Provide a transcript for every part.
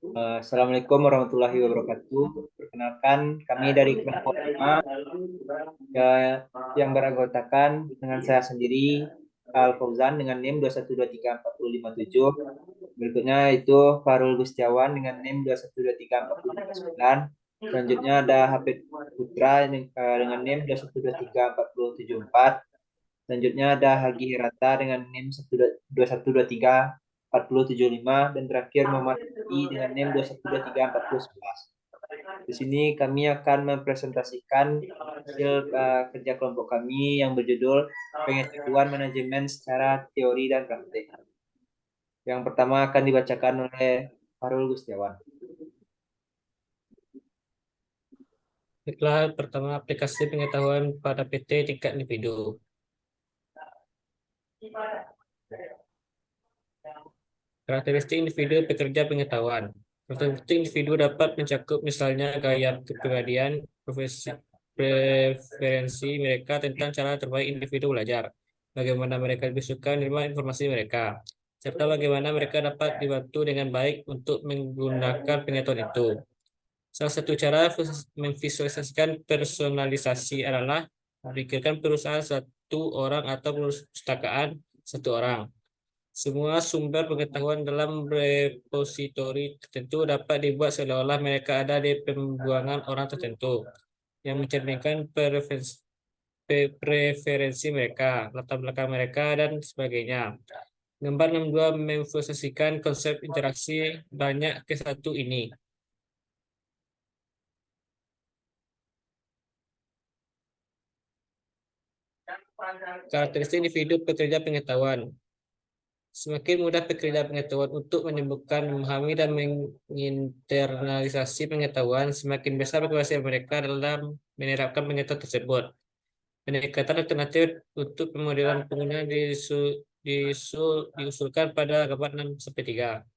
Assalamualaikum warahmatullahi wabarakatuh. Perkenalkan, kami dari kelompok 5 yang beranggotakan dengan saya sendiri, Al Fauzan dengan NIM 2123457. Berikutnya itu Farul Gustiawan dengan NIM 2123459. Selanjutnya ada Hafid Putra dengan NIM 2123474. Selanjutnya ada Hagi Hirata dengan NIM 21234075 dan terakhir Muhammad I dengan NIM 21234011. Di sini kami akan mempresentasikan hasil kerja kelompok kami yang berjudul Pengetahuan Manajemen Secara Teori dan Praktik. Yang pertama akan dibacakan oleh Farul Gustiawan. Baiklah, pertama aplikasi pengetahuan pada PT tingkat individu. Karakteristik individu pekerja pengetahuan. Karakteristik individu dapat mencakup misalnya gaya kepribadian, preferensi mereka tentang cara terbaik individu belajar, bagaimana mereka lebih suka menerima informasi mereka, serta bagaimana mereka dapat dibantu dengan baik untuk menggunakan pengetahuan itu. Salah satu cara memvisualisasikan personalisasi adalah memikirkan perusahaan satu orang atau perpustakaan satu orang. Semua sumber pengetahuan dalam repositori tertentu dapat dibuat seolah-olah mereka ada di pembuangan orang tertentu yang mencerminkan preferensi mereka, latar belakang mereka, dan sebagainya. Gambar 62 memvisualisasikan konsep interaksi banyak ke satu ini. Karakteristik individu pekerja pengetahuan. Semakin mudah pekerja pengetahuan untuk menyembuhkan, memahami, dan menginternalisasi pengetahuan, semakin besar keberhasilan mereka dalam menerapkan pengetahuan tersebut. Pendekatan alternatif untuk pemodelan pengguna diusulkan pada gambar 6-3.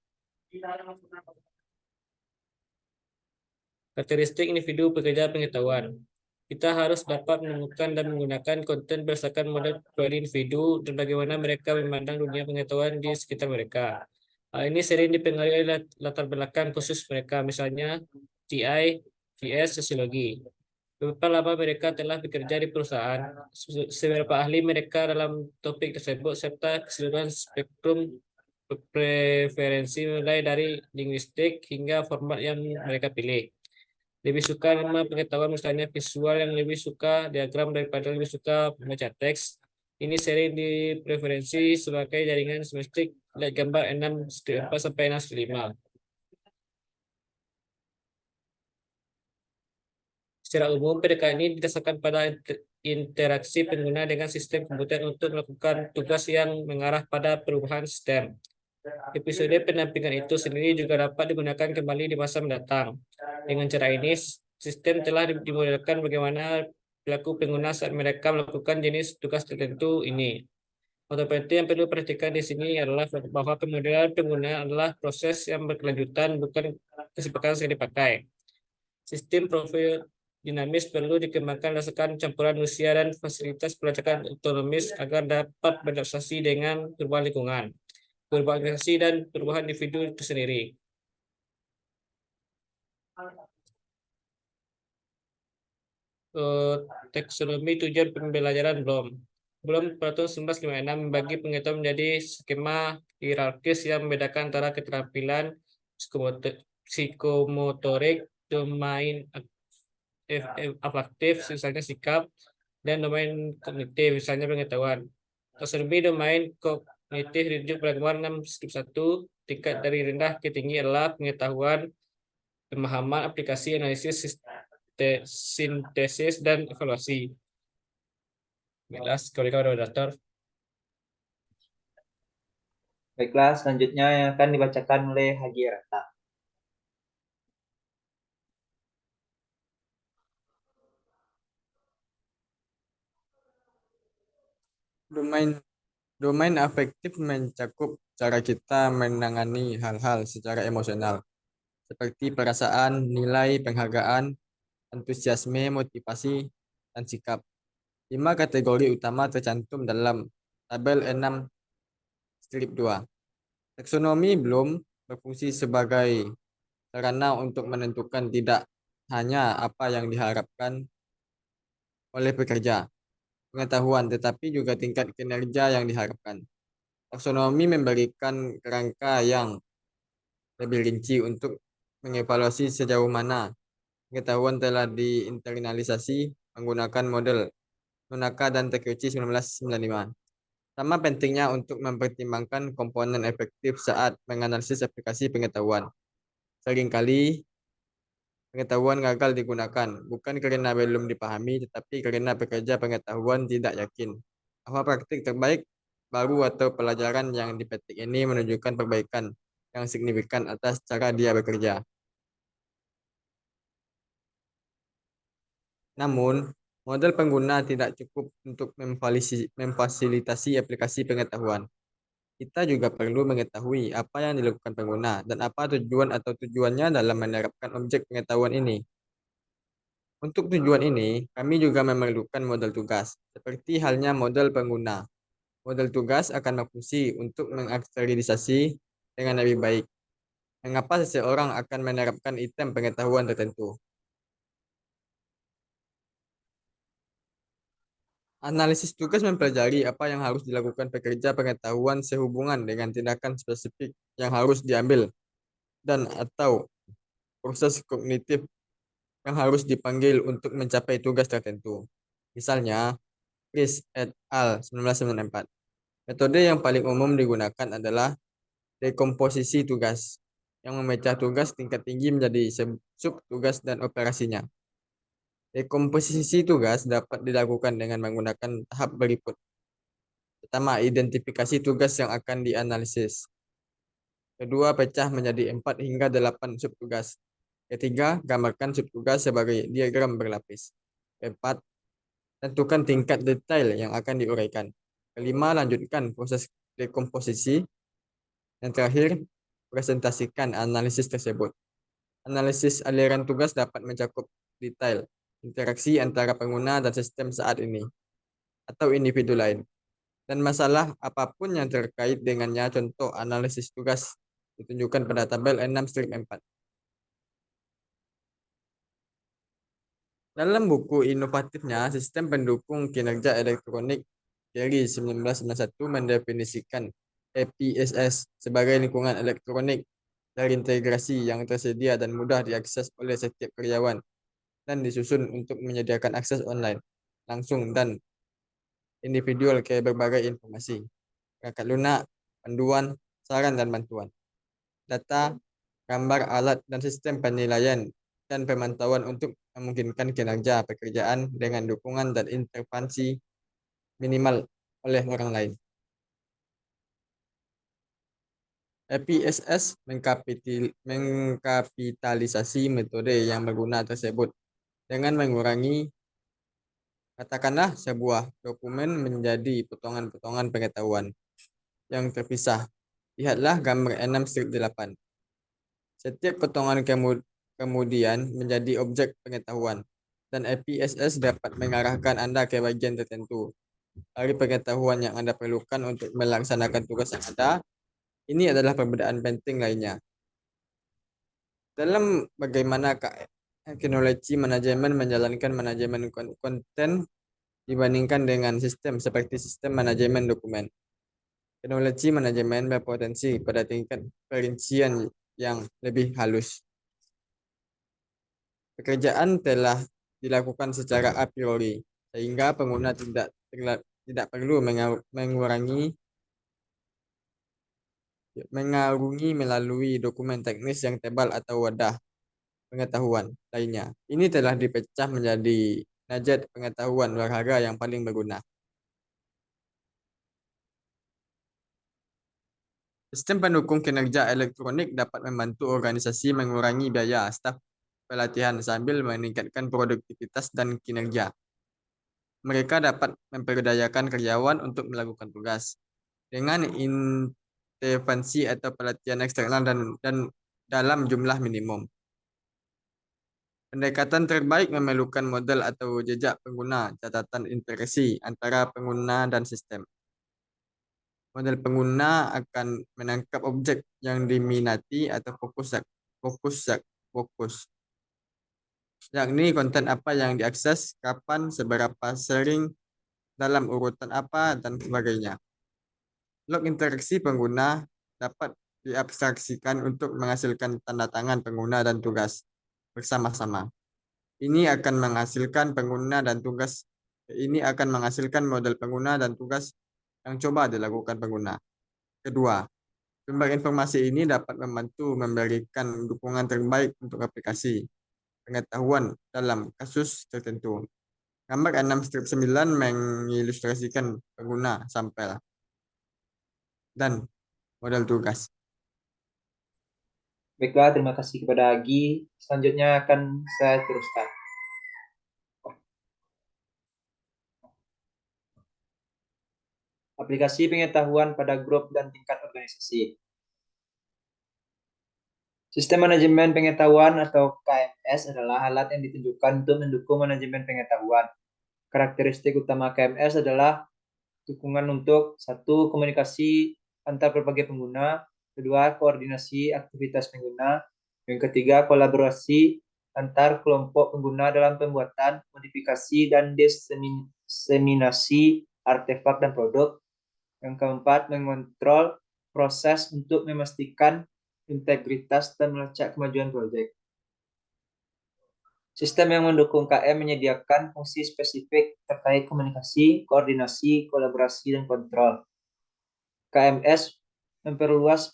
Karakteristik individu pekerja pengetahuan. Kita harus dapat menemukan dan menggunakan konten berdasarkan model pribadi individu dan bagaimana mereka memandang dunia pengetahuan di sekitar mereka. Hal ini sering dipengaruhi oleh latar belakang khusus mereka, misalnya TI, VS, sosiologi. Berapa lama mereka telah bekerja di perusahaan, seberapa ahli mereka dalam topik tersebut, serta keseluruhan spektrum preferensi mulai dari linguistik hingga format yang mereka pilih. Lebih suka nama pengetahuan misalnya visual, yang lebih suka diagram daripada lebih suka membaca teks. Ini sering dipreferensi sebagai jaringan semestik. Lihat gambar 6-4 sampai 6-5. Secara umum, pendekatan ini didasarkan pada interaksi pengguna dengan sistem komputer untuk melakukan tugas yang mengarah pada perubahan sistem. Episode pendampingan itu sendiri juga dapat digunakan kembali di masa mendatang. Dengan cara ini, sistem telah dimodelkan bagaimana perilaku pengguna saat mereka melakukan jenis tugas tertentu ini. Atau penting yang perlu perhatikan di sini adalah bahwa pemodelan pengguna adalah proses yang berkelanjutan, bukan kesepakatan yang dipakai. Sistem profil dinamis perlu dikembangkan berdasarkan campuran usia dan fasilitas pelacakan otonomis agar dapat beradaptasi dengan perubahan lingkungan, perubahan organisasi, dan perubahan individu itu sendiri. Eh, Taksonomi tujuan pembelajaran belum. Belum peraturan 1956 membagi pengetahuan menjadi skema hierarkis yang membedakan antara keterampilan psikomotorik, domain afektif, misalnya sikap, dan domain kognitif, misalnya pengetahuan. Taksonomi domain kognitif dirujuk pada gambar 6-1, tingkat dari rendah ke tinggi adalah pengetahuan, pemahaman, aplikasi, analisis, sintesis, dan evaluasi. Jelas, kalau moderator. Baiklah, selanjutnya yang akan dibacakan oleh Hagi Hirata. Domain afektif mencakup cara kita menangani hal-hal secara emosional, seperti perasaan, nilai, penghargaan, antusiasme, motivasi, dan sikap. 5 kategori utama tercantum dalam tabel 6 strip 2. Taksonomi belum berfungsi sebagai sarana untuk menentukan tidak hanya apa yang diharapkan oleh pekerja, pengetahuan, tetapi juga tingkat kinerja yang diharapkan. Taksonomi memberikan kerangka yang lebih rinci untuk mengevaluasi sejauh mana pengetahuan telah diinternalisasi menggunakan model Nunaka dan Takeuchi 1995. Sama pentingnya untuk mempertimbangkan komponen efektif saat menganalisis aplikasi pengetahuan. Seringkali pengetahuan gagal digunakan, bukan karena belum dipahami, tetapi karena pekerja pengetahuan tidak yakin bahwa praktik terbaik baru atau pelajaran yang dipetik ini menunjukkan perbaikan yang signifikan atas cara dia bekerja. Namun, model pengguna tidak cukup untuk memfasilitasi aplikasi pengetahuan. Kita juga perlu mengetahui apa yang dilakukan pengguna dan apa tujuan atau tujuannya dalam menerapkan objek pengetahuan ini. Untuk tujuan ini, kami juga memerlukan model tugas, seperti halnya model pengguna. Model tugas akan berfungsi untuk mengaktualisasi dengan lebih baik. Mengapa seseorang akan menerapkan item pengetahuan tertentu? Analisis tugas mempelajari apa yang harus dilakukan pekerja pengetahuan sehubungan dengan tindakan spesifik yang harus diambil dan atau proses kognitif yang harus dipanggil untuk mencapai tugas tertentu. Misalnya, Chris et al. 1994. Metode yang paling umum digunakan adalah dekomposisi tugas, yang memecah tugas tingkat tinggi menjadi sub-tugas dan operasinya. Dekomposisi tugas dapat dilakukan dengan menggunakan tahap berikut. Pertama, identifikasi tugas yang akan dianalisis. Kedua, pecah menjadi 4 hingga 8 subtugas. Ketiga, gambarkan subtugas sebagai diagram berlapis. Keempat, tentukan tingkat detail yang akan diuraikan. Kelima, lanjutkan proses dekomposisi. Yang terakhir, presentasikan analisis tersebut. Analisis aliran tugas dapat mencakup detail interaksi antara pengguna dan sistem saat ini, atau individu lain, dan masalah apapun yang terkait dengannya. Contoh analisis tugas ditunjukkan pada tabel 6-4. Dalam buku inovatifnya, Sistem Pendukung Kinerja Elektronik Kerry 1991 mendefinisikan EPSS sebagai lingkungan elektronik terintegrasi yang tersedia dan mudah diakses oleh setiap karyawan dan disusun untuk menyediakan akses online, langsung, dan individual ke berbagai informasi, perangkat lunak, panduan, saran, dan bantuan, data, gambar, alat, dan sistem penilaian dan pemantauan untuk memungkinkan kinerja pekerjaan dengan dukungan dan intervensi minimal oleh orang lain. EPSS mengkapitalisasi metode yang berguna tersebut dengan mengurangi, katakanlah, sebuah dokumen menjadi potongan-potongan pengetahuan yang terpisah. Lihatlah gambar 6-8. Setiap potongan kemudian menjadi objek pengetahuan, dan EPSS dapat mengarahkan Anda ke bagian tertentu dari pengetahuan yang Anda perlukan untuk melaksanakan tugas yang ada. Ini adalah perbedaan penting lainnya. Dalam bagaimana teknologi manajemen menjalankan manajemen konten dibandingkan dengan sistem seperti sistem manajemen dokumen. Teknologi manajemen berpotensi pada tingkat perincian yang lebih halus. Pekerjaan telah dilakukan secara a priori, sehingga pengguna tidak perlu mengarungi melalui dokumen teknis yang tebal atau wadah pengetahuan lainnya. Ini telah dipecah menjadi nugget pengetahuan berharga yang paling berguna. Sistem pendukung kinerja elektronik dapat membantu organisasi mengurangi biaya staf pelatihan sambil meningkatkan produktivitas dan kinerja. Mereka dapat memperdayakan karyawan untuk melakukan tugas dengan intervensi atau pelatihan eksternal dan dalam jumlah minimum. Pendekatan terbaik memerlukan model atau jejak pengguna, catatan interaksi antara pengguna dan sistem. Model pengguna akan menangkap objek yang diminati atau fokus, yakni konten apa yang diakses, kapan, seberapa sering, dalam urutan apa, dan sebagainya. Log interaksi pengguna dapat diabstraksikan untuk menghasilkan tanda tangan pengguna dan tugas bersama-sama. Ini akan menghasilkan model pengguna dan tugas yang coba dilakukan pengguna. Kedua, sumber informasi ini dapat membantu memberikan dukungan terbaik untuk aplikasi pengetahuan dalam kasus tertentu. Gambar 6/9 mengilustrasikan pengguna sampel dan model tugas. Baiklah, terima kasih kepada Agi. Selanjutnya akan saya teruskan. Aplikasi pengetahuan pada grup dan tingkat organisasi. Sistem manajemen pengetahuan atau KMS adalah alat yang ditunjukkan untuk mendukung manajemen pengetahuan. Karakteristik utama KMS adalah dukungan untuk satu, komunikasi antar berbagai pengguna, kedua, koordinasi aktivitas pengguna, yang ketiga, kolaborasi antar kelompok pengguna dalam pembuatan, modifikasi, dan diseminasi artefak dan produk. Yang keempat, mengontrol proses untuk memastikan integritas dan melacak kemajuan proyek. Sistem yang mendukung KM menyediakan fungsi spesifik terkait komunikasi, koordinasi, kolaborasi, dan kontrol. KMS memperluas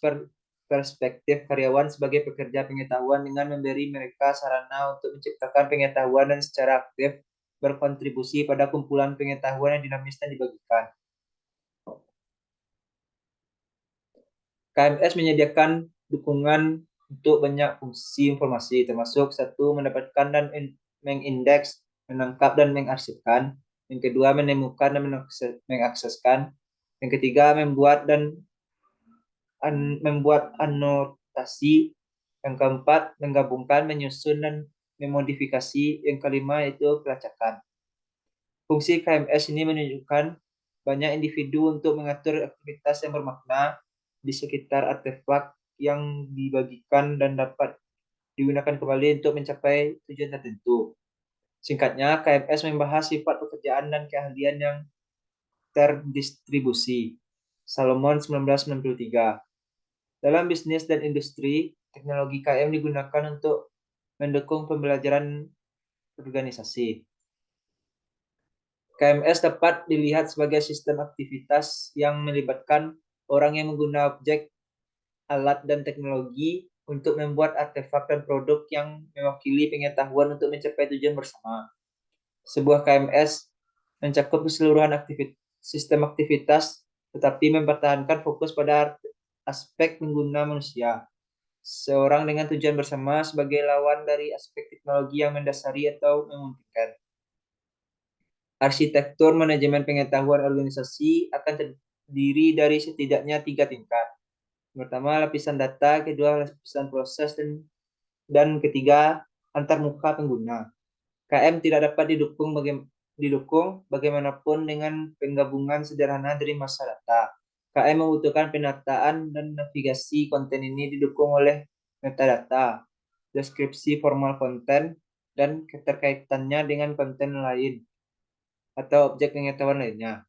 perspektif karyawan sebagai pekerja pengetahuan dengan memberi mereka sarana untuk menciptakan pengetahuan dan secara aktif berkontribusi pada kumpulan pengetahuan yang dinamis dan dibagikan. KMS menyediakan dukungan untuk banyak fungsi informasi, termasuk satu, mendapatkan dan mengindeks, menangkap dan mengarsipkan. Yang kedua, menemukan dan mengakseskan. Yang ketiga, membuat anotasi. Yang keempat, menggabungkan, menyusun, dan memodifikasi. Yang kelima, itu pelacakan. Fungsi KMS ini menunjukkan banyak individu untuk mengatur aktivitas yang bermakna di sekitar artefak yang dibagikan dan dapat digunakan kembali untuk mencapai tujuan tertentu. Singkatnya, KMS membahas sifat pekerjaan dan keahlian yang terdistribusi. Salomon 1993. Dalam bisnis dan industri, teknologi KM digunakan untuk mendukung pembelajaran organisasi. KMS dapat dilihat sebagai sistem aktivitas yang melibatkan orang yang menggunakan objek, alat, dan teknologi untuk membuat artefak dan produk yang mewakili pengetahuan untuk mencapai tujuan bersama. Sebuah KMS mencakup keseluruhan sistem aktivitas, tetapi mempertahankan fokus pada aspek pengguna manusia. Seorang dengan tujuan bersama sebagai lawan dari aspek teknologi yang mendasari atau memungkinkan. Arsitektur manajemen pengetahuan organisasi akan terdiri dari setidaknya 3 tingkat. Pertama, lapisan data, kedua, lapisan proses, dan ketiga, antarmuka pengguna. KM tidak dapat didukung bagaimanapun dengan penggabungan sederhana dari massa data. KM membutuhkan penataan dan navigasi. Konten ini didukung oleh metadata, deskripsi formal konten, dan keterkaitannya dengan konten lain atau objek pengetahuan lainnya.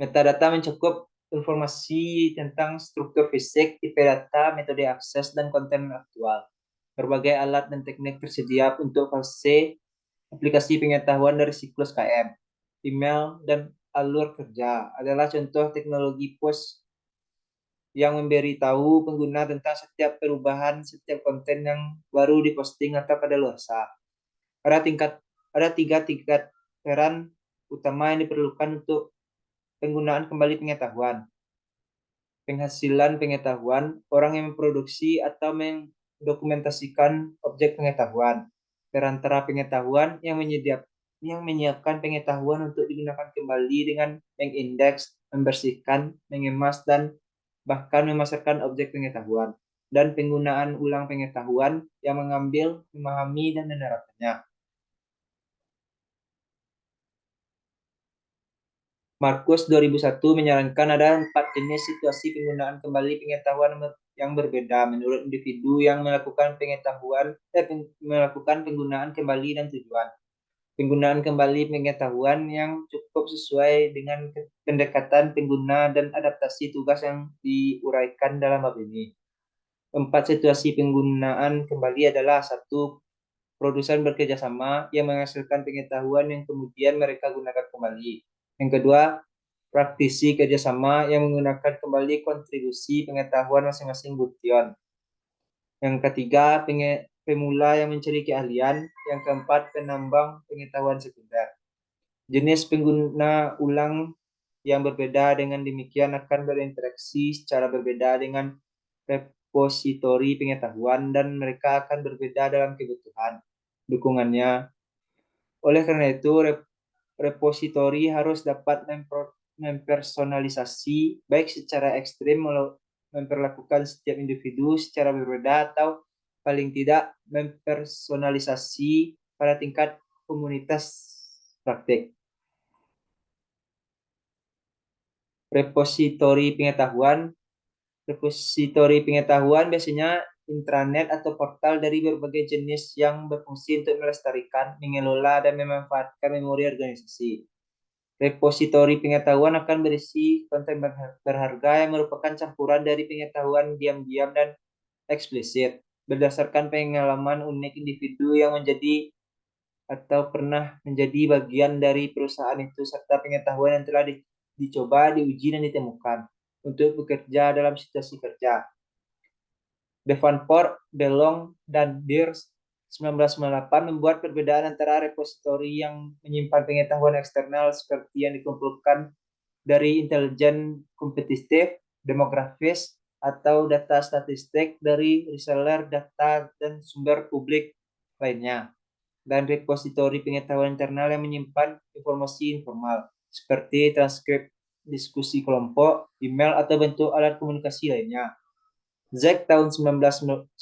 Metadata mencakup informasi tentang struktur fisik, tipe data, metode akses, dan konten aktual. Berbagai alat dan teknik tersedia untuk fase aplikasi pengetahuan dari siklus KM. Email dan alur kerja adalah contoh teknologi push yang memberitahu pengguna tentang setiap perubahan, setiap konten yang baru diposting atau kadaluarsa. Ada 3 tingkat peran utama yang diperlukan untuk penggunaan kembali pengetahuan. Penghasilan pengetahuan, orang yang memproduksi atau mendokumentasikan objek pengetahuan. Perantara pengetahuan yang menyiapkan pengetahuan untuk digunakan kembali dengan mengindeks, membersihkan, mengemas, dan bahkan memasarkan objek pengetahuan. Dan penggunaan ulang pengetahuan yang mengambil, memahami, dan menerapkannya. Markus 2001 menyarankan ada 4 jenis situasi penggunaan kembali pengetahuan yang berbeda menurut individu yang melakukan melakukan penggunaan kembali dan tujuan. Penggunaan kembali pengetahuan yang cukup sesuai dengan pendekatan pengguna dan adaptasi tugas yang diuraikan dalam bab ini. 4 situasi penggunaan kembali adalah: 1. Produsen bekerja sama yang menghasilkan pengetahuan yang kemudian mereka gunakan kembali. Yang kedua, praktisi kerjasama yang menggunakan kembali kontribusi pengetahuan masing-masing Bution. Yang ketiga, pemula yang mencari keahlian. Yang keempat, penambang pengetahuan sekunder. Jenis pengguna ulang yang berbeda dengan demikian akan berinteraksi secara berbeda dengan repositori pengetahuan dan mereka akan berbeda dalam kebutuhan dukungannya. Oleh karena itu, repositori harus dapat mempersonalisasi baik secara ekstrim memperlakukan setiap individu secara berbeda atau paling tidak mempersonalisasi pada tingkat komunitas praktik. Repositori pengetahuan biasanya intranet atau portal dari berbagai jenis yang berfungsi untuk melestarikan, mengelola, dan memanfaatkan memori organisasi. Repositori pengetahuan akan berisi konten berharga yang merupakan campuran dari pengetahuan diam-diam dan eksplisit, berdasarkan pengalaman unik individu yang menjadi atau pernah menjadi bagian dari perusahaan itu, serta pengetahuan yang telah dicoba, diuji, dan ditemukan untuk bekerja dalam situasi kerja. Davenport, DeLong, dan Beers 1998 membuat perbedaan antara repositori yang menyimpan pengetahuan eksternal seperti yang dikumpulkan dari intelijen kompetitif, demografis, atau data statistik dari reseller data dan sumber publik lainnya, dan repositori pengetahuan internal yang menyimpan informasi informal seperti transkrip diskusi kelompok, email, atau bentuk alat komunikasi lainnya. Zack tahun 1999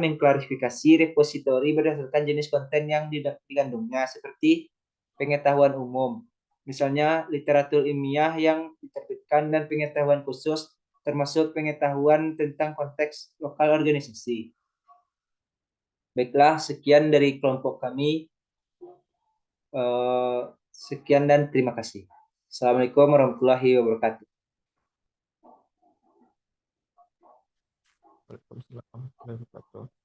mengklarifikasi repositori berdasarkan jenis konten yang dikandungnya, seperti pengetahuan umum, misalnya literatur ilmiah yang diterbitkan, dan pengetahuan khusus, termasuk pengetahuan tentang konteks lokal organisasi. Baiklah, sekian dari kelompok kami. Sekian dan terima kasih. Assalamualaikum warahmatullahi wabarakatuh. Waalaikumsalam warahmatullahi wabarakatuh.